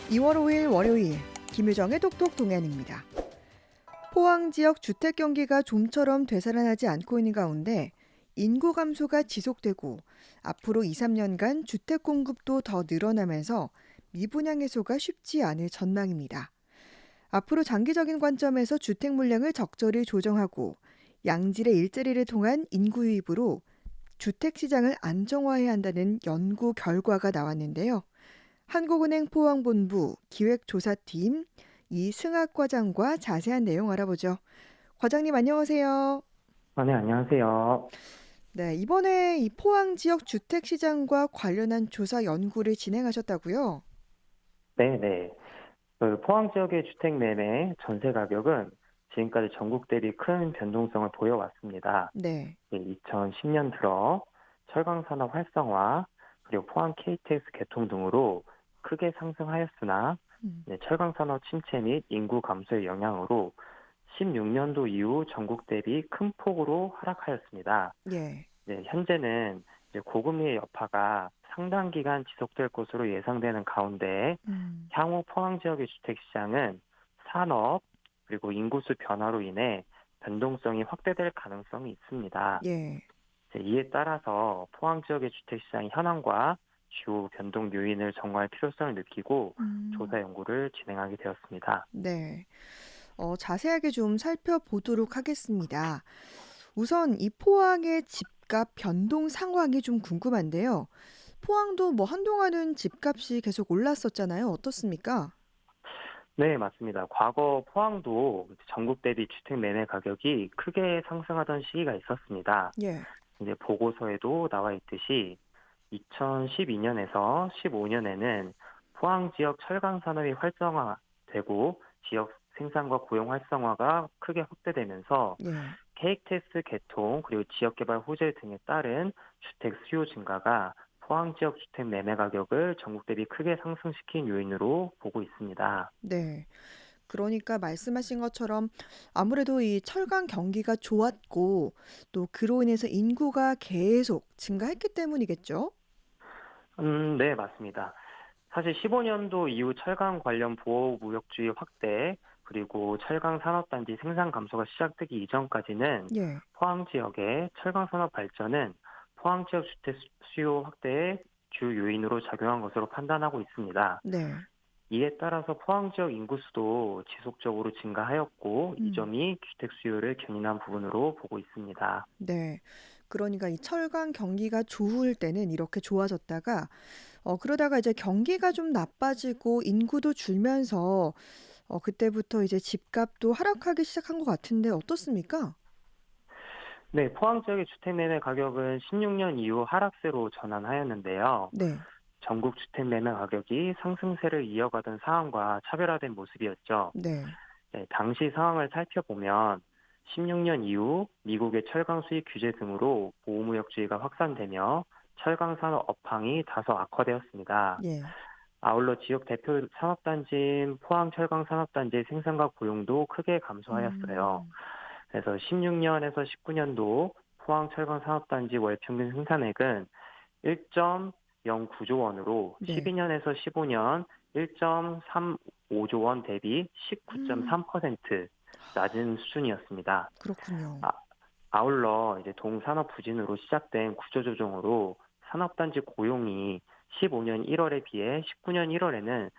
2월 5일 월요일 김유정의 똑똑 동안입니다. 포항 지역 주택 경기가 좀처럼 되살아나지 않고 있는 가운데 인구 감소가 지속되고 앞으로 2, 3년간 주택 공급도 더 늘어나면서 미분양 해소가 쉽지 않을 전망입니다. 앞으로 장기적인 관점에서 주택 물량을 적절히 조정하고 양질의 일자리를 통한 인구 유입으로 주택 시장을 안정화해야 한다는 연구 결과가 나왔는데요. 한국은행 포항본부 기획조사팀 이승학 과장과 자세한 내용 알아보죠. 과장님 안녕하세요. 네, 안녕하세요. 네, 이번에 이 포항 지역 주택 시장과 관련한 조사 연구를 진행하셨다고요? 네네. 포항 지역의 주택 매매 전세 가격은 지금까지 전국 대비 큰 변동성을 보여왔습니다. 네. 2010년 들어 철강 산업 활성화, 그리고 포항 KTX 개통 등으로 크게 상승하였으나 음, 철강 산업 침체 및 인구 감소의 영향으로 16년도 이후 전국 대비 큰 폭으로 하락하였습니다. 예. 현재는 이제 고금리의 여파가 상당 기간 지속될 것으로 예상되는 가운데 음, 향후 포항 지역의 주택 시장은 산업 그리고 인구수 변화로 인해 변동성이 확대될 가능성이 있습니다. 예. 이에 따라서 포항 지역의 주택 시장 현황과 주요 변동 요인을 점검할 필요성을 느끼고 음, 조사 연구를 진행하게 되었습니다. 네. 자세하게 좀 살펴보도록 하겠습니다. 우선 이 포항의 집값 변동 상황이 좀 궁금한데요. 포항도 뭐 한동안은 집값이 계속 올랐었잖아요. 어떻습니까? 네, 맞습니다. 과거 포항도 전국 대비 주택 매매 가격이 크게 상승하던 시기가 있었습니다. 예. 이제 보고서에도 나와 있듯이 2012년에서 15년에는 포항 지역 철강 산업이 활성화되고 지역 생산과 고용 활성화가 크게 확대되면서 예. KTX 개통 그리고 지역 개발 호재 등에 따른 주택 수요 증가가 포항 지역 주택 매매 가격을 전국 대비 크게 상승시킨 요인으로 보고 있습니다. 네. 그러니까 말씀하신 것처럼 아무래도 이 철강 경기가 좋았고 또 그로 인해서 인구가 계속 증가했기 때문이겠죠? 네, 맞습니다. 사실 15년도 이후 철강 관련 보호무역주의 확대 그리고 철강 산업단지 생산 감소가 시작되기 이전까지는 예. 포항 지역의 철강 산업 발전은 포항 지역 주택 수요 확대의 주 요인으로 작용한 것으로 판단하고 있습니다. 네. 이에 따라서 포항 지역 인구수도 지속적으로 증가하였고 이 음. 점이 주택 수요를 견인한 부분으로 보고 있습니다. 네. 그러니까 이 철강 경기가 좋을 때는 이렇게 좋아졌다가 그러다가 이제 경기가 좀 나빠지고 인구도 줄면서 그때부터 이제 집값도 하락하기 시작한 것 같은데 어떻습니까? 네, 포항 지역의 주택 매매 가격은 16년 이후 하락세로 전환하였는데요. 네. 전국 주택 매매 가격이 상승세를 이어가던 상황과 차별화된 모습이었죠. 네. 네, 당시 상황을 살펴보면 16년 이후 미국의 철강 수입 규제 등으로 보호무역주의가 확산되며 철강 산업 업황이 다소 악화되었습니다. 예. 아울러 지역 대표 산업단지인 포항 철강 산업단지의 생산과 고용도 크게 감소하였어요. 음. 그래서 16년에서 19년도 포항 철강 산업단지 월 평균 생산액은 1.09조 원으로 네. 12년에서 15년 1.35조 원 대비 음. 19.3% 낮은 수준이었습니다. 그렇군요. 아, 아울러 이제 동산업 부진으로 시작된 구조조정으로 산업단지 고용이 15년 1월에 비해 19년 1월에는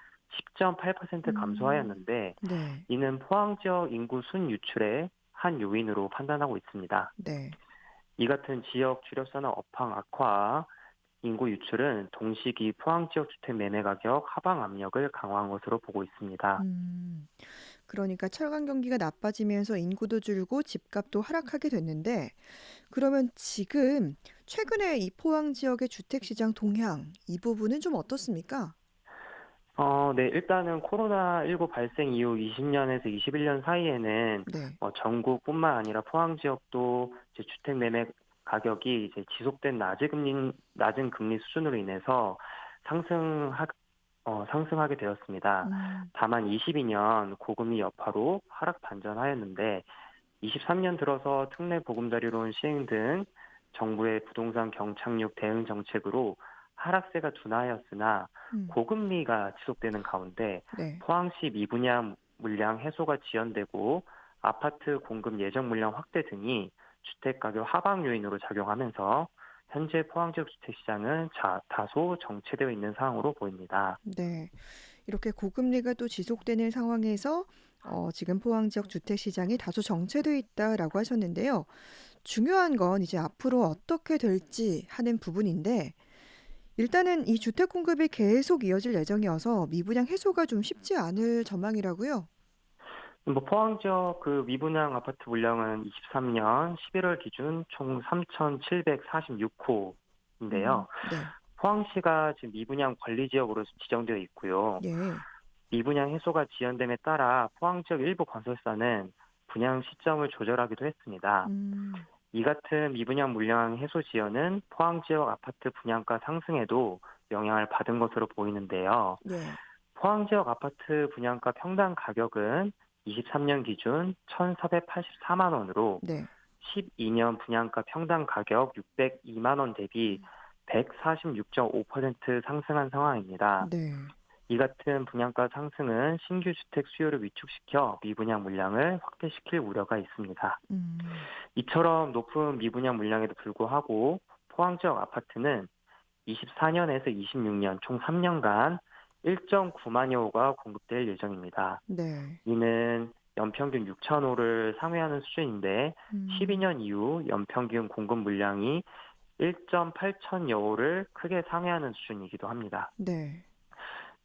10.8% 음. 감소하였는데 네. 이는 포항 지역 인구 순유출의 한 요인으로 판단하고 있습니다. 네. 이 같은 지역 주력산업 업황 악화, 인구 유출은 동시기 포항 지역 주택 매매 가격 하방 압력을 강화한 것으로 보고 있습니다. 음. 그러니까 철강 경기가 나빠지면서 인구도 줄고 집값도 하락하게 됐는데 그러면 지금 최근에 이 포항 지역의 주택 시장 동향 이 부분은 좀 어떻습니까? 네, 일단은 코로나19 발생 이후 20년에서 21년 사이에는 네. 전국뿐만 아니라 포항 지역도 이제 주택 매매 가격이 이제 지속된 낮은 금리 수준으로 인해서 상승하, 상승하게 되었습니다. 음. 다만 22년 고금리 여파로 하락 반전하였는데 23년 들어서 특례 보금자리론 시행 등 정부의 부동산 경착륙 대응 정책으로 하락세가 둔화하였으나 음. 고금리가 지속되는 가운데 네. 포항시 미분양 물량 해소가 지연되고 아파트 공급 예정 물량 확대 등이 주택 가격 하방 요인으로 작용하면서 현재 포항 지역 주택 시장은 다소 정체되어 있는 상황으로 보입니다. 네. 이렇게 고금리가 또 지속되는 상황에서 지금 포항 지역 주택 시장이 다소 정체돼 있다라고 하셨는데요. 중요한 건 이제 앞으로 어떻게 될지 하는 부분인데 일단은 이 주택 공급이 계속 이어질 예정이어서 미분양 해소가 좀 쉽지 않을 전망이라고요. 뭐 포항 지역 그 미분양 아파트 물량은 23년 11월 기준 총 3,746호인데요. 네. 포항시가 지금 미분양 관리 지역으로 지정되어 있고요. 예. 미분양 해소가 지연됨에 따라 포항 지역 일부 건설사는 분양 시점을 조절하기도 했습니다. 음. 이 같은 미분양 물량 해소 지연은 포항 지역 아파트 분양가 상승에도 영향을 받은 것으로 보이는데요. 예. 포항 지역 아파트 분양가 평당 가격은 23년 기준 1,484만 원으로 네. 12년 분양가 평당 가격 602만 원 대비 146.5% 상승한 상황입니다. 네. 이 같은 분양가 상승은 신규 주택 수요를 위축시켜 미분양 물량을 확대시킬 우려가 있습니다. 음. 이처럼 높은 미분양 물량에도 불구하고 포항 지역 아파트는 24년에서 26년 총 3년간 1.9만여 호가 공급될 예정입니다. 네. 이는 연평균 6천 호를 상회하는 수준인데 음. 12년 이후 연평균 공급 물량이 1.8천여 호를 크게 상회하는 수준이기도 합니다. 네.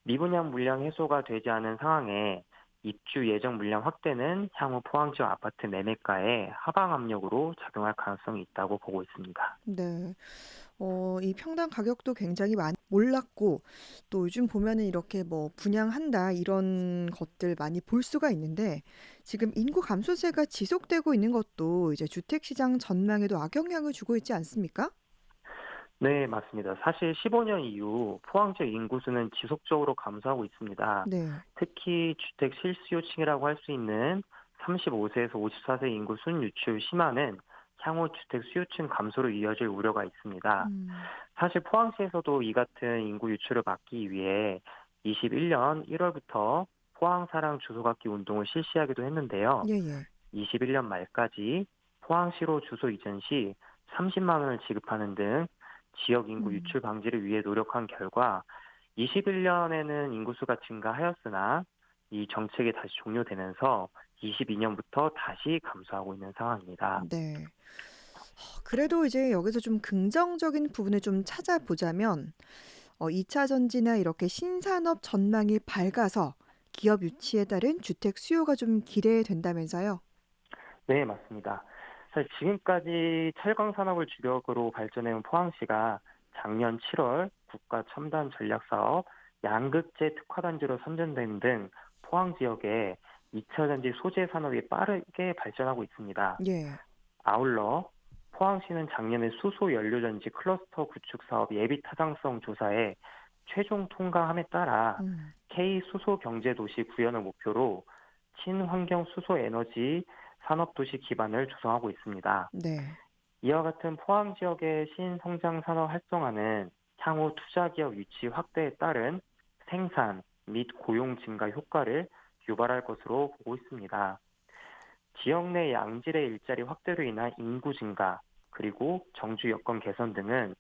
미분양 물량 해소가 되지 않은 상황에 입주 예정 물량 확대는 향후 포항 지역 아파트 매매가에 하방 압력으로 작용할 가능성이 있다고 보고 있습니다. 네. 이 평당 가격도 굉장히 많이 올랐고 또 요즘 보면은 이렇게 뭐 분양한다 이런 것들 많이 볼 수가 있는데 지금 인구 감소세가 지속되고 있는 것도 이제 주택 시장 전망에도 악영향을 주고 있지 않습니까? 네, 맞습니다. 사실 15년 이후 포항 지역 인구수는 지속적으로 감소하고 있습니다. 네. 특히 주택 실수요층이라고 할 수 있는 35세에서 54세 인구 순유출 심화는 향후 주택 수요층 감소로 이어질 우려가 있습니다. 음. 사실 포항시에서도 이 같은 인구 유출을 막기 위해 21년 1월부터 포항사랑 주소받기 운동을 실시하기도 했는데요. 예예. 21년 말까지 포항시로 주소 이전 시 30만 원을 지급하는 등 지역 인구 음. 유출 방지를 위해 노력한 결과 21년에는 인구수가 증가하였으나 이 정책이 다시 종료되면서 22년부터 다시 감소하고 있는 상황입니다. 네. 그래도 이제 여기서 좀 긍정적인 부분을 좀 찾아보자면 2차 전지나 이렇게 신산업 전망이 밝아서 기업 유치에 따른 주택 수요가 좀 기대된다면서요? 네, 맞습니다. 사실 지금까지 철강 산업을 주력으로 발전해온 포항시가 작년 7월 국가 첨단 전략 사업 양극재 특화단지로 선정된 등 포항 지역에 2차 전지 소재 산업이 빠르게 발전하고 있습니다. 예. 아울러 포항시는 작년에 수소 연료전지 클러스터 구축 사업 예비 타당성 조사에 최종 통과함에 따라 음. K 수소 경제 도시 구현을 목표로 친환경 수소 에너지 산업 도시 기반을 조성하고 있습니다. 네. 이와 같은 포항 지역의 신성장 산업 활성화는 향후 투자 기업 유치 확대에 따른 생산 및 고용 증가 효과를 유발할 것으로 보고 있습니다. 지역 내 양질의 일자리 확대로 인한 인구 증가, 그리고 정주 여건 개선 등은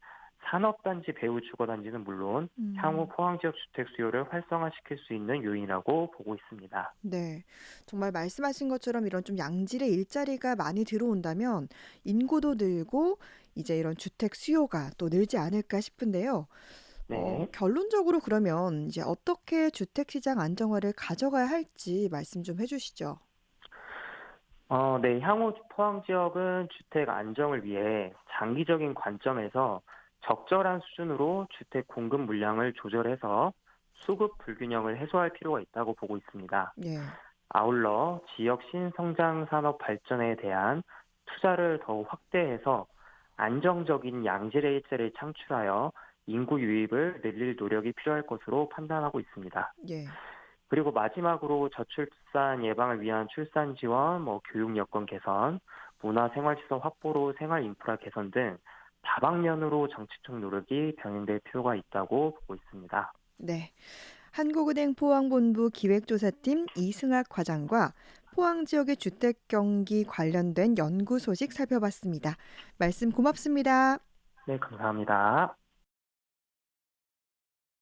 산업단지 배후 주거단지는 물론 향후 음. 포항 지역 주택 수요를 활성화시킬 수 있는 요인이라고 보고 있습니다. 네. 정말 말씀하신 것처럼 이런 좀 양질의 일자리가 많이 들어온다면 인구도 늘고 이제 이런 주택 수요가 또 늘지 않을까 싶은데요. 네. 결론적으로 그러면 이제 어떻게 주택 시장 안정화를 가져가야 할지 말씀 좀 해주시죠. 네, 향후 포항 지역은 주택 안정을 위해 장기적인 관점에서 적절한 수준으로 주택 공급 물량을 조절해서 수급 불균형을 해소할 필요가 있다고 보고 있습니다. 예. 아울러 지역 신성장 산업 발전에 대한 투자를 더욱 확대해서 안정적인 양질의 일자리를 창출하여 인구 유입을 늘릴 노력이 필요할 것으로 판단하고 있습니다. 예. 그리고 마지막으로 저출산 예방을 위한 출산 지원, 교육 여건 개선, 문화 생활시설 확보로 생활 인프라 개선 등 다방면으로 정책적 노력이 병행될 필요가 있다고 보고 있습니다. 네. 한국은행 포항본부 기획조사팀 이승학 과장과 포항 지역의 주택 경기 관련된 연구 소식 살펴봤습니다. 말씀 고맙습니다. 네, 감사합니다.